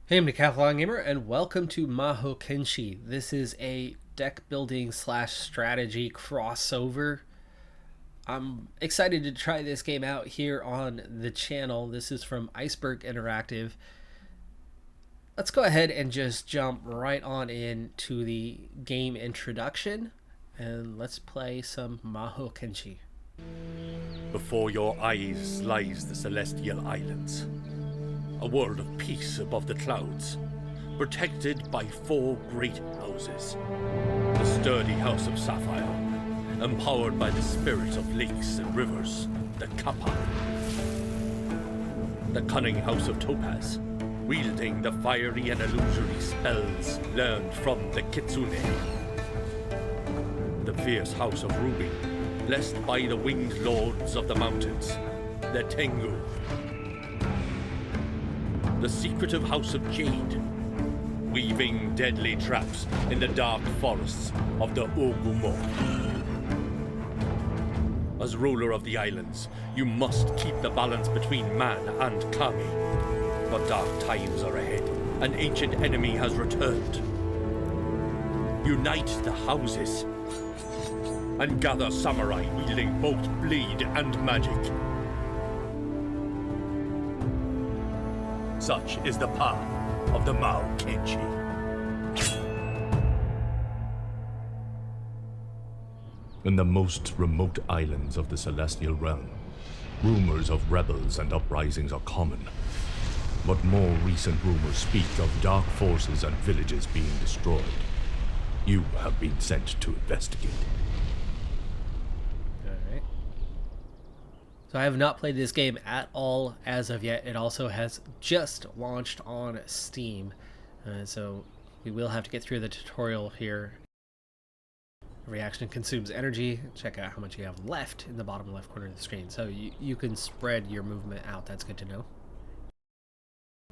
Hey, I'm Decathlon Gamer, and welcome to Mahokenshi. This is a deck building slash strategy crossover. I'm excited to try this game out here on the channel. This is from Iceberg Interactive. Let's go ahead and just jump right on into the game introduction, and let's play some Mahokenshi. Before your eyes lies the Celestial Islands, a world of peace above the clouds, protected by four great houses. The sturdy House of Sapphire, empowered by the spirit of lakes and rivers, the Kappa. The cunning House of Topaz, wielding the fiery and illusory spells learned from the Kitsune. The fierce House of Ruby, blessed by the winged lords of the mountains, the Tengu. The secretive House of Jade, weaving deadly traps in the dark forests of the Ogumo. As ruler of the islands, you must keep the balance between man and kami. But dark times are ahead. An ancient enemy has returned. Unite the houses and gather samurai wielding both blade and magic. Such is the path of the Mahokenshi. In the most remote islands of the Celestial Realm, rumors of rebels and uprisings are common. But more recent rumors speak of dark forces and villages being destroyed. You have been sent to investigate. Alright. So I have not played this game at all as of yet. It also has just launched on Steam. So we will have to get through the tutorial here. Every action consumes energy. Check out how much you have left in the bottom left corner of the screen. So you can spread your movement out. That's good to know.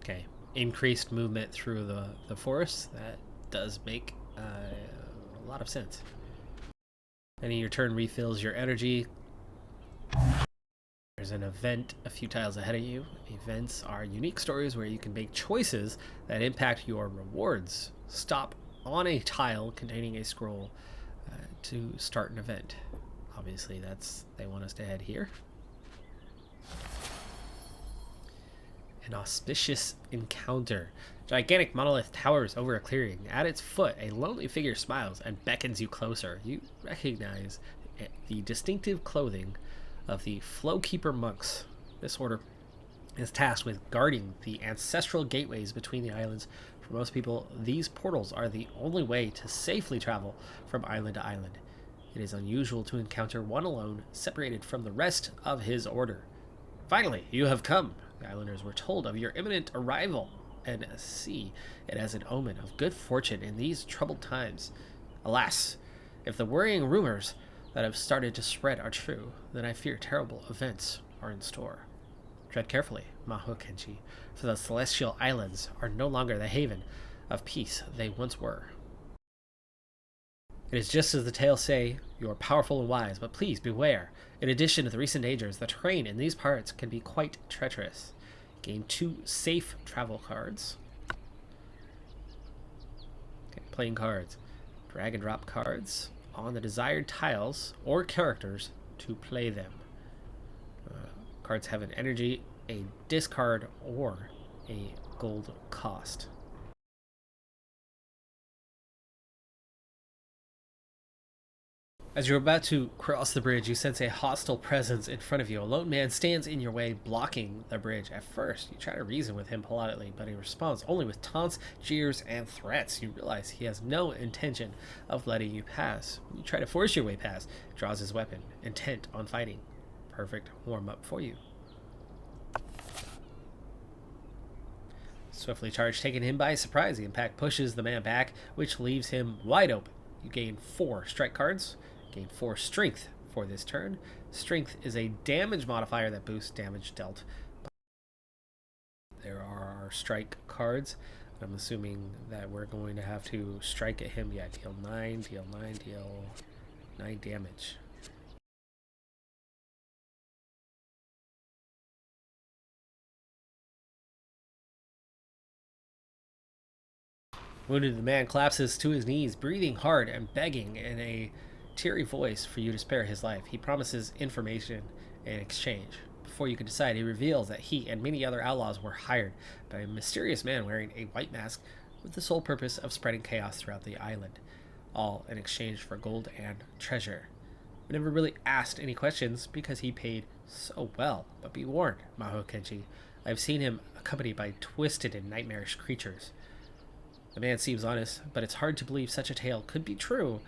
Okay. Increased movement through the forest. That does make a lot of sense. Any your turn refills your energy. There's an event a few tiles ahead of you. Events are unique stories where you can make choices that impact your rewards. Stop on a tile containing a scroll to start an event. Obviously, they want us to head here. An auspicious encounter. Gigantic monolith towers over a clearing. At its foot, a lonely figure smiles and beckons you closer. You recognize the distinctive clothing of the Flowkeeper monks. This order is tasked with guarding the ancestral gateways between the islands. For most people, these portals are the only way to safely travel from island to island. It is unusual to encounter one alone, separated from the rest of his order. Finally, you have come. The islanders were told of your imminent arrival, and see it as an omen of good fortune in these troubled times. Alas, if the worrying rumors that have started to spread are true, then I fear terrible events are in store. Tread carefully, Mahokenshi, for the Celestial Islands are no longer the haven of peace they once were. It is just as the tales say, you are powerful and wise, but please beware. In addition to the recent dangers, the terrain in these parts can be quite treacherous. Gain 2 safe travel cards. Okay, playing cards. Drag and drop cards on the desired tiles or characters to play them. Cards have an energy, a discard, or a gold cost. As you're about to cross the bridge, you sense a hostile presence in front of you. A lone man stands in your way, blocking the bridge. At first, you try to reason with him politely, but he responds only with taunts, jeers, and threats. You realize he has no intention of letting you pass. You try to force your way past. He draws his weapon, intent on fighting. Perfect warm-up for you. Swiftly charged, taking him by surprise. The impact pushes the man back, which leaves him wide open. You gain 4 strike cards. Gain 4 strength for this turn. Strength is a damage modifier that boosts damage dealt. There are our strike cards. I'm assuming that we're going to have to strike at him. Yeah, deal 9, deal 9, deal 9 damage. Wounded, the man collapses to his knees, breathing hard and begging in a teary voice for you to spare his life. He promises information in exchange. Before you can decide, he reveals that he and many other outlaws were hired by a mysterious man wearing a white mask with the sole purpose of spreading chaos throughout the island, all in exchange for gold and treasure. We never really asked any questions because he paid so well, but be warned, Mahokenshi, I've seen him accompanied by twisted and nightmarish creatures. The man seems honest, but it's hard to believe such a tale could be true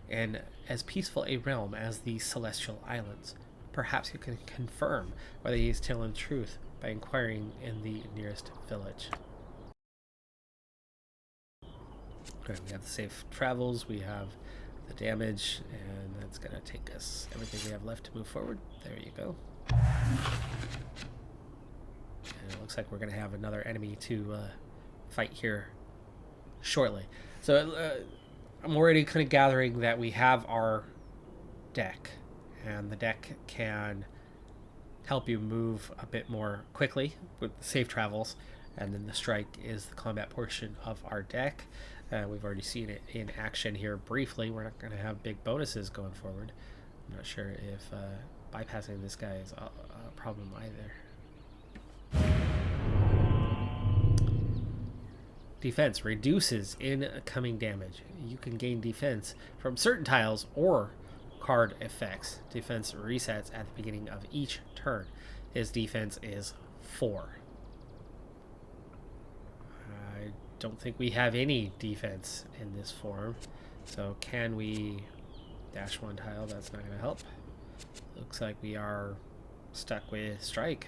in as peaceful a realm as the Celestial Islands. Perhaps you can confirm whether he is telling the truth by inquiring in the nearest village. Okay, we have the safe travels, we have the damage, and that's going to take us everything we have left to move forward. There you go. And it looks like we're going to have another enemy to fight here shortly. So I'm already kind of gathering that we have our deck, and the deck can help you move a bit more quickly with safe travels, and then the strike is the combat portion of our deck. We've already seen it in action here briefly. We're not going to have big bonuses going forward. I'm not sure if bypassing this guy is a problem either. Defense reduces incoming damage. You can gain defense from certain tiles or card effects. Defense resets at the beginning of each turn. His defense is 4. I don't think we have any defense in this form. So can we dash 1 tile? That's not going to help. Looks like we are stuck with strike,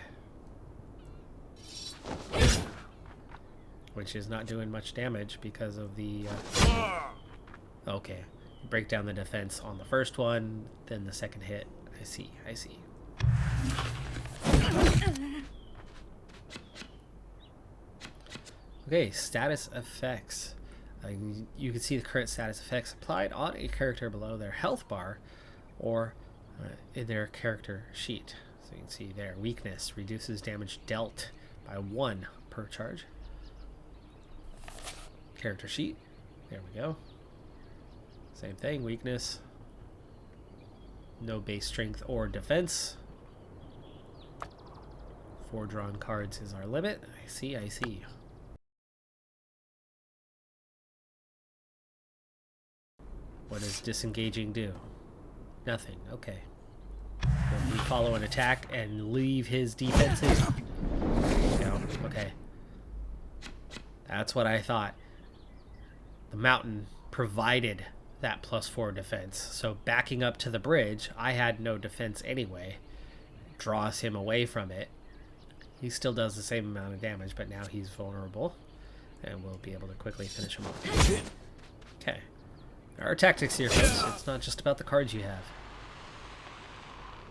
which is not doing much damage because of the okay, break down the defense on the first one, then the second hit. I see. Okay, status effects. You can see the current status effects applied on a character below their health bar or in their character sheet. So you can see there, weakness reduces damage dealt by 1 per charge. Character sheet, there we go. Same thing, weakness, no base strength or defense. 4 drawn cards is our limit. I see. What does disengaging do? Nothing. Okay. Will he follow an attack and leave his defenses? No. Okay. That's what I thought. The mountain provided that +4 defense. So backing up to the bridge, I had no defense anyway. Draws him away from it. He still does the same amount of damage, but now he's vulnerable. And we'll be able to quickly finish him off. Okay. There are tactics here, folks. It's not just about the cards you have.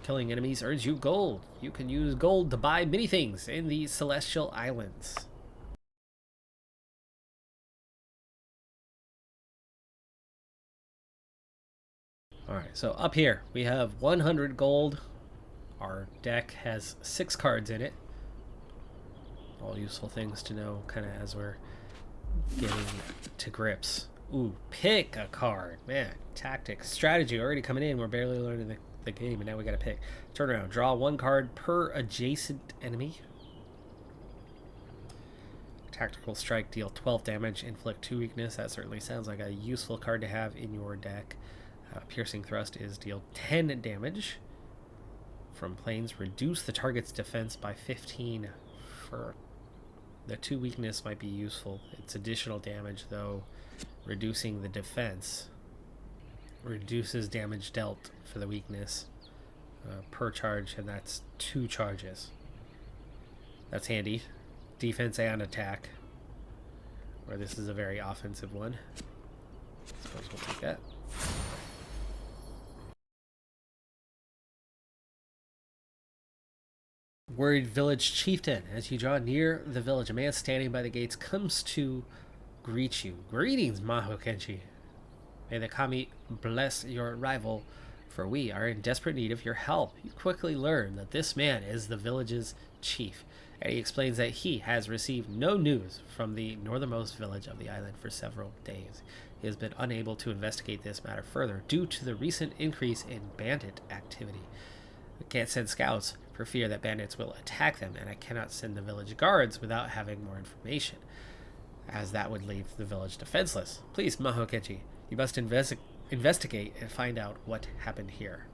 Killing enemies earns you gold. You can use gold to buy many things in the Celestial Islands. Alright, so up here we have 100 gold. Our deck has 6 cards in it. All useful things to know kind of as we're getting to grips. Ooh, pick a card. Man, tactics. Strategy already coming in. We're barely learning the game, and now we got to pick. Turn around. Draw 1 card per adjacent enemy. Tactical strike. Deal 12 damage. Inflict 2 weakness. That certainly sounds like a useful card to have in your deck. Piercing thrust is deal 10 damage. From planes, reduce the target's defense by 15. For the 2 weakness might be useful. It's additional damage, though. Reducing the defense reduces damage dealt for the weakness per charge, and that's 2 charges. That's handy. Defense and attack, where this is a very offensive one. I suppose we'll take that. Worried village chieftain. As you draw near the village, a man standing by the gates comes to greet you. Greetings, Mahokenshi. May the kami bless your arrival. for we are in desperate need of your help. You quickly learn that this man is the village's chief, and he explains that he has received no news from the northernmost village of the island for several days. He has been unable to investigate this matter further due to the recent increase in bandit activity. We can't send scouts for fear that bandits will attack them, and I cannot send the village guards without having more information, as that would leave the village defenseless. Please, Mahokenshi, you must investigate and find out what happened here.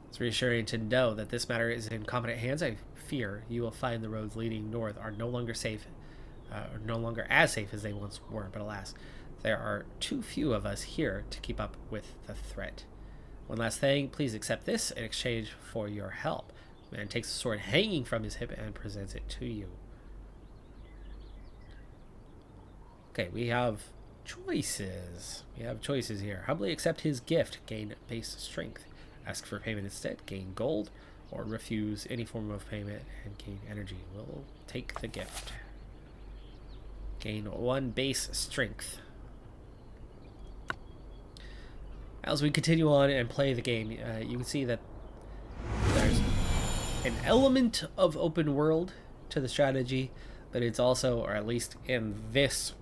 It's reassuring to know that this matter is in competent hands. I fear you will find the roads leading north are no longer safe, or no longer as safe as they once were, but alas, there are too few of us here to keep up with the threat. One last thing, please accept this in exchange for your help. The man takes a sword hanging from his hip and presents it to you. Okay, we have choices. We have choices here. Humbly accept his gift, gain base strength. Ask for payment instead, gain gold, or refuse any form of payment and gain energy. We'll take the gift. Gain 1 base strength. As we continue on and play the game, you can see that there's an element of open world to the strategy, but it's also, or at least in this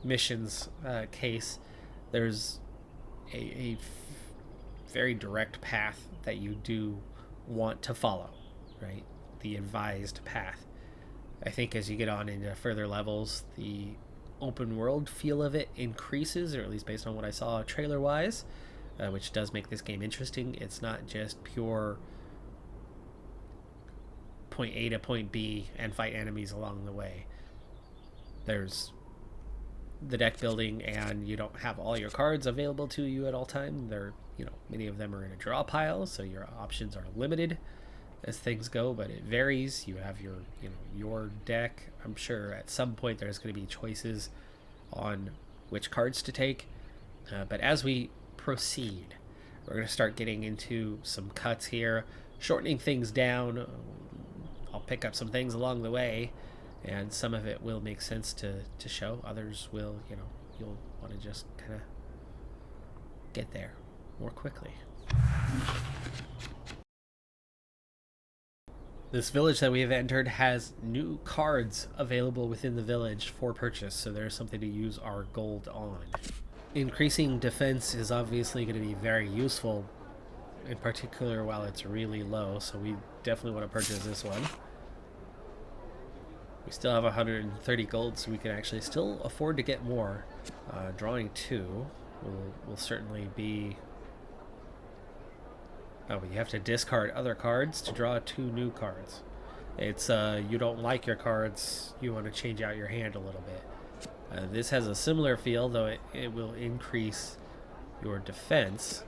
mission's case, there's a very direct path that you do want to follow, right? The advised path. I think as you get on into further levels, the open world feel of it increases, or at least based on what I saw trailer wise, which does make this game interesting. It's not just pure point A to point B and fight enemies along the way. There's the deck building, and you don't have all your cards available to you at all time. They're, many of them are in a draw pile, so your options are limited as things go, but it varies. You have your deck. I'm sure at some point there's going to be choices on which cards to take, but as we proceed, we're going to start getting into some cuts here, shortening things down. I'll pick up some things along the way, and some of it will make sense to show. Others will, you'll want to just kind of get there more quickly. This village that we have entered has new cards available within the village for purchase, so there's something to use our gold on. Increasing defense is obviously going to be very useful, in particular while it's really low, so we definitely want to purchase this one. We still have 130 gold, so we can actually still afford to get more. Drawing 2 will certainly be... Oh, but you have to discard other cards to draw 2 new cards. It's, you don't like your cards, you want to change out your hand a little bit. This has a similar feel, though it will increase your defense.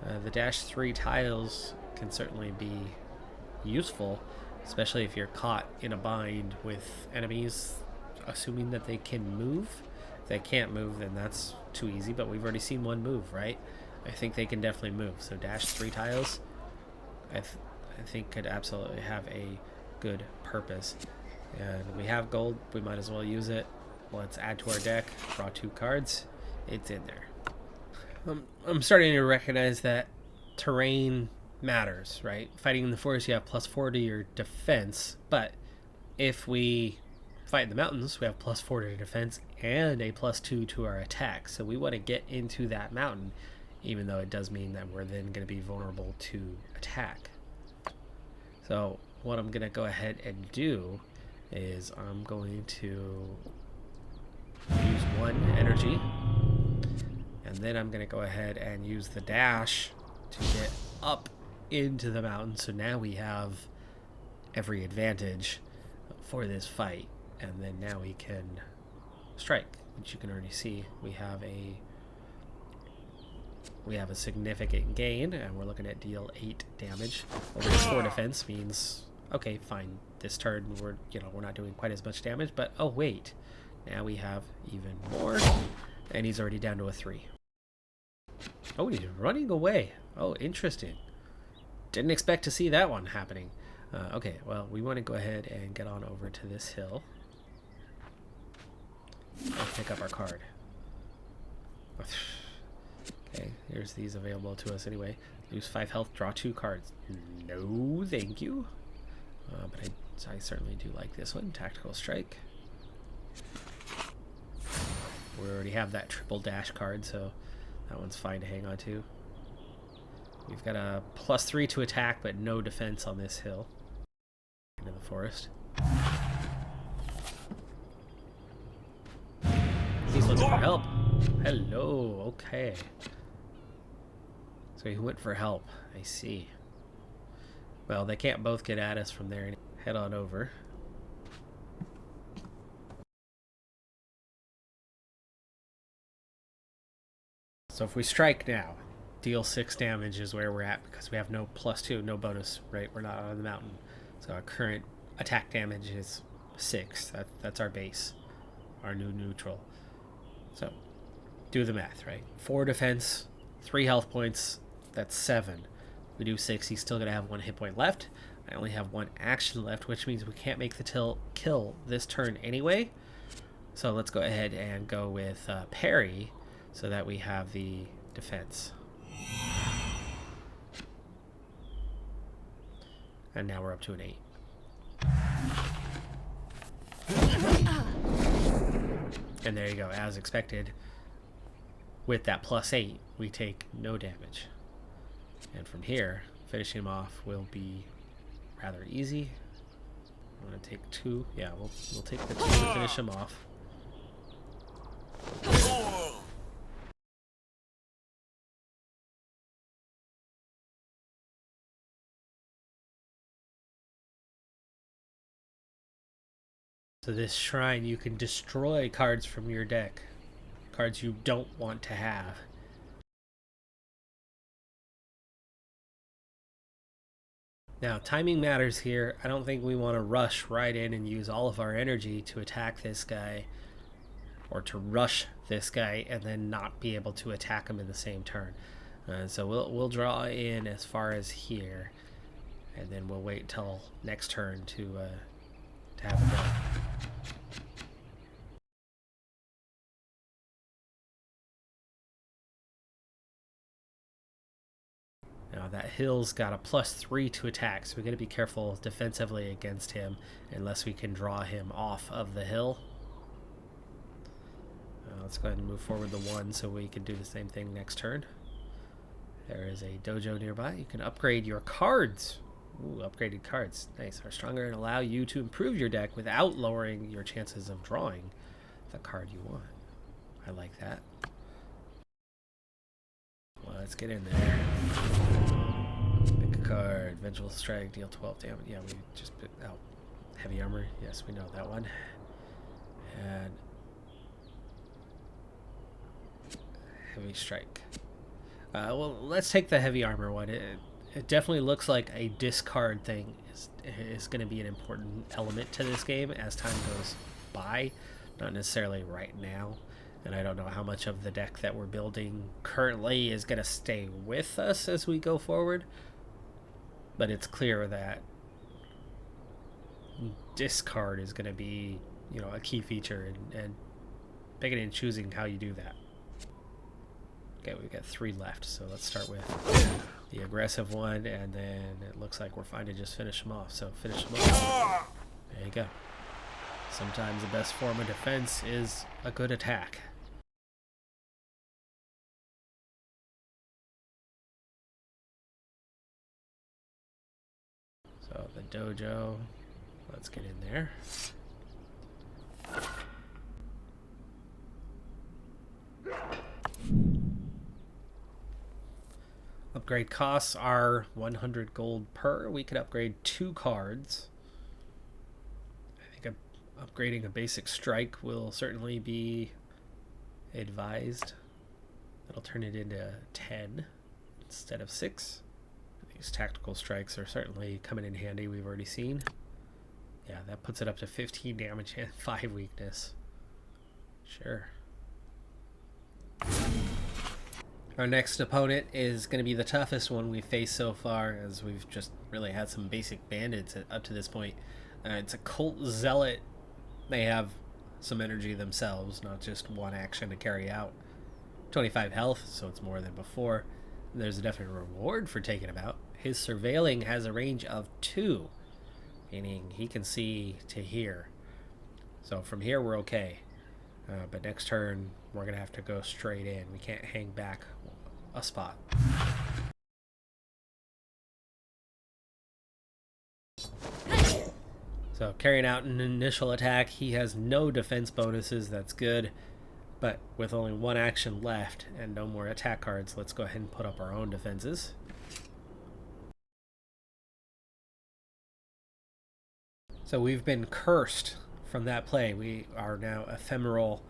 The -3 tiles can certainly be useful, especially if you're caught in a bind with enemies, assuming that they can move. If they can't move, then that's too easy, but we've already seen one move, right? I think they can definitely move, so -3 tiles I think could absolutely have a good purpose. And we have gold, we might as well use it. Let's add to our deck, draw 2 cards. It's in there. I'm starting to recognize that terrain matters, right? Fighting in the forest, you have +4 to your defense, but if we fight in the mountains, we have +4 to defense and a +2 to our attack. So we want to get into that mountain, even though it does mean that we're then going to be vulnerable to attack. So what I'm going to go ahead and do is I'm going to use 1 energy, and then I'm going to go ahead and use the dash to get up into the mountain. So now we have every advantage for this fight, and then now we can strike, which you can already see. We have a significant gain, and we're looking at deal 8 damage. Over 4 defense means, okay, fine, this turn we're not doing quite as much damage, but oh wait, now we have even more, and he's already down to a 3. Oh, he's running away. Oh, interesting. Didn't expect to see that one happening. Okay, well, we want to go ahead and get on over to this hill and pick up our card. Okay, here's these available to us anyway. Lose 5 health, draw 2 cards. No, thank you. But I certainly do like this one. Tactical Strike. We already have that triple dash card, so that one's fine to hang on to. We've got a +3 to attack, but no defense on this hill. Into the forest. He's looking for help. Hello, okay. So he went for help, I see. Well, they can't both get at us from there. Head on over. So if we strike now, deal 6 damage is where we're at because we have no +2, no bonus, right? We're not on the mountain. So our current attack damage is 6. That's our base, our new neutral. So do the math, right? 4 defense, 3 health points, that's 7. We do 6, he's still going to have 1 hit point left. I only have 1 action left, which means we can't make the kill this turn anyway. So let's go ahead and go with parry so that we have the defense. And now we're up to an 8. And there you go, as expected. With that +8, we take no damage. And from here, finishing him off will be rather easy. I'm gonna take 2. Yeah, we'll take the 2 to finish him off. So this shrine, you can destroy cards from your deck. Cards you don't want to have. Now, timing matters here. I don't think we want to rush right in and use all of our energy to attack this guy, or to rush this guy and then not be able to attack him in the same turn. So we'll draw in as far as here, and then we'll wait till next turn to have it done. Now that hill's got a +3 to attack, so we got to be careful defensively against him unless we can draw him off of the hill. Let's go ahead and move forward the 1 so we can do the same thing next turn. There is a dojo nearby. You can upgrade your cards. Ooh, upgraded cards. Nice. Are stronger and allow you to improve your deck without lowering your chances of drawing the card you want. I like that. Well, let's get in there. Pick a card. Vengeful Strike. Deal 12 damage. Yeah, we just picked out heavy armor. Yes, we know that one. And heavy strike. Well, let's take the heavy armor one. It definitely looks like a discard thing is going to be an important element to this game as time goes by. Not necessarily right now. And I don't know how much of the deck that we're building currently is going to stay with us as we go forward. But it's clear that discard is going to be, you know, a key feature, and picking and choosing how you do that. Okay, we've got 3 left, so let's start with the aggressive one, and then it looks like we're fine to just finish them off. So finish them off. There you go. Sometimes the best form of defense is a good attack. So the dojo, let's get in there. Upgrade costs are 100 gold per. We could upgrade 2 cards. I think upgrading a basic strike will certainly be advised. That'll turn it into 10 instead of 6. These tactical strikes are certainly coming in handy. We've already seen. Yeah, that puts it up to 15 damage and 5 weakness. Sure. Our next opponent is going to be the toughest one we've faced so far, as we've just really had some basic bandits up to this point. It's a cult zealot. They have some energy themselves, not just one action to carry out. 25 health, so it's more than before. There's a definite reward for taking him out. His surveilling has a range of 2, meaning he can see to here. So from here we're okay. But next turn we're going to have to go straight in. We can't hang back a spot. So carrying out an initial attack, he has no defense bonuses, that's good. But with only 1 action left and no more attack cards, let's go ahead and put up our own defenses. So we've been cursed from that play. We are now ephemeral.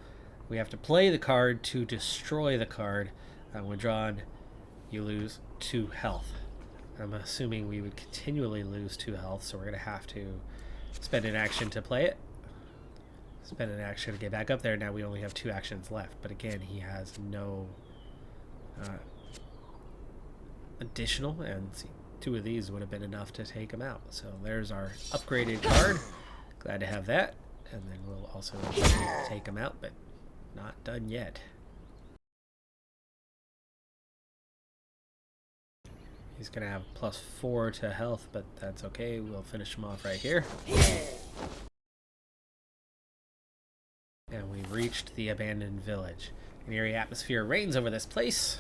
We have to play the card to destroy the card. When drawn, you lose 2 health. I'm assuming we would continually lose 2 health, so we're going to have to spend an action to play it. Spend an action to get back up there. Now we only have 2 actions left. But again, he has no additional. And see, 2 of these would have been enough to take him out. So there's our upgraded card. Glad to have that. And then we'll also take him out, but not done yet. He's going to have +4 to health, but that's okay. We'll finish him off right here. And we've reached the abandoned village. An eerie atmosphere reigns over this place.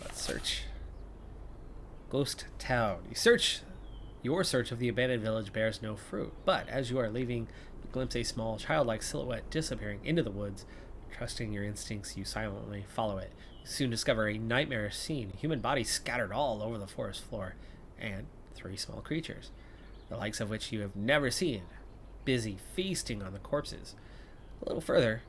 Let's search. Ghost Town. Your search of the abandoned village bears no fruit, but as you are leaving, you glimpse a small childlike silhouette disappearing into the woods. Trusting your instincts, you silently follow it. You soon discover a nightmarish scene. Human bodies scattered all over the forest floor, and 3 small creatures, the likes of which you have never seen, busy feasting on the corpses. A little further,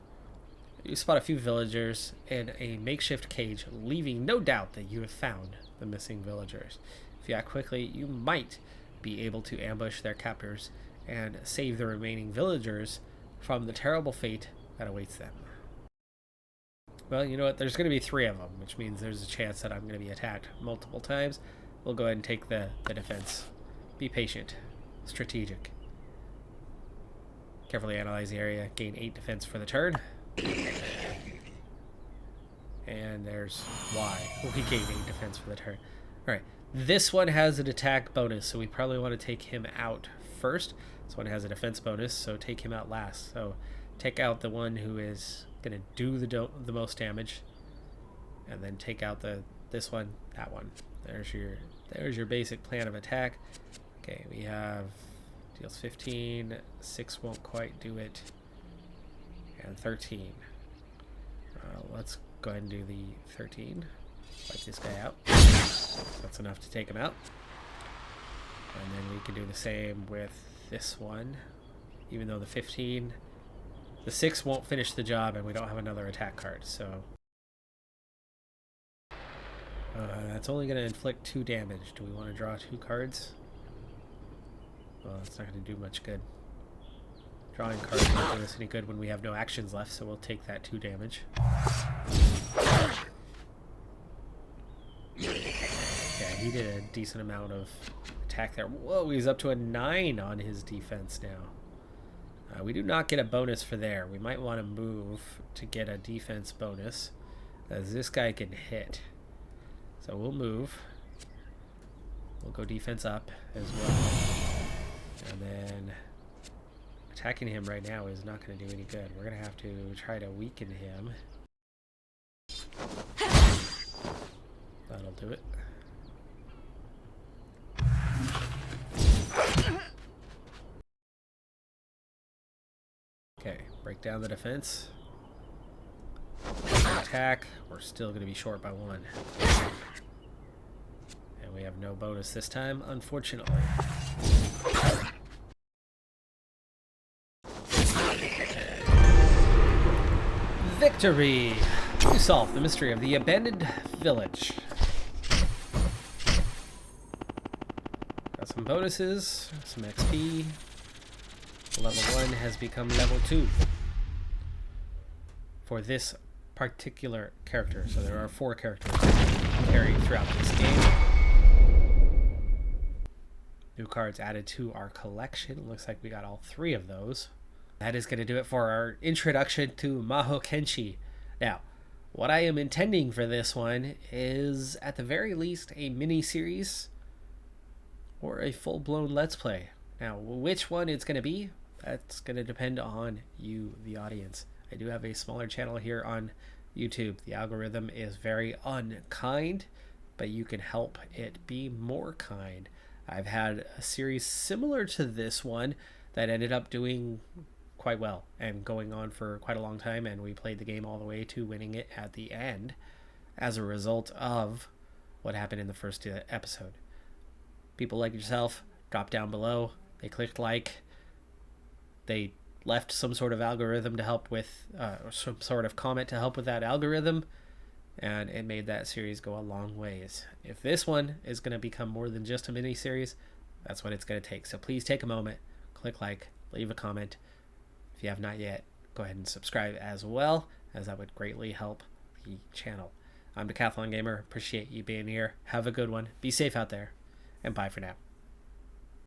you spot a few villagers in a makeshift cage, leaving no doubt that you have found the missing villagers. If you act quickly, you might be able to ambush their captors and save the remaining villagers from the terrible fate that awaits them. Well, you know what? There's going to be 3 of them, which means there's a chance that I'm going to be attacked multiple times. We'll go ahead and take the defense. Be patient. Strategic. Carefully analyze the area. Gain 8 defense for the turn. And there's why. We gain 8 defense for the turn. Alright. This one has an attack bonus, so we probably want to take him out first. This one has a defense bonus, so take him out last. So take out the one who is going to do the most damage, and then take out this one, that one. There's your basic plan of attack. Okay, we have deals 15, 6 won't quite do it, and 13. Let's go ahead and do the 13. Wipe this guy out. That's enough to take him out. And then we can do the same with this one, even though the 6 won't finish the job, and we don't have another attack card, so that's only going to inflict 2 damage. Do we want to draw 2 cards? Well, it's not going to do much good. Drawing cards won't do us any good when we have no actions left, so we'll take that 2 damage. Yeah, he did a decent amount of attack there. Whoa, he's up to a 9 on his defense now. We do not get a bonus for there. We might want to move to get a defense bonus, as this guy can hit. So we'll move. We'll go defense up as well. And then attacking him right now is not going to do any good. We're going to have to try to weaken him. That'll do it. Okay, break down the defense. Attack. We're still going to be short by 1. And we have no bonus this time, unfortunately. Victory! You solved the mystery of the abandoned village. Got some bonuses, some XP. Level 1 has become level 2 for this particular character. So there are 4 characters carried throughout this game. New cards added to our collection. Looks like we got all 3 of those. That is going to do it for our introduction to Mahokenshi. Now, what I am intending for this one is, at the very least, a mini-series or a full-blown Let's Play. Now, which one it's going to be, that's going to depend on you, the audience. I do have a smaller channel here on YouTube. The algorithm is very unkind, but you can help it be more kind. I've had a series similar to this one that ended up doing quite well and going on for quite a long time, and we played the game all the way to winning it at the end as a result of what happened in the first episode. People like yourself dropped down below, they clicked like, they left some sort of algorithm to help with some sort of comment to help with that algorithm, and it made that series go a long ways. If this one is going to become more than just a mini series, that's what it's going to take. So please take a moment, click like, leave a comment. If you have not yet, go ahead and subscribe as well, as that would greatly help the channel. I'm Decathlon Gamer. Appreciate you being here. Have a good one. Be safe out there, and bye for now.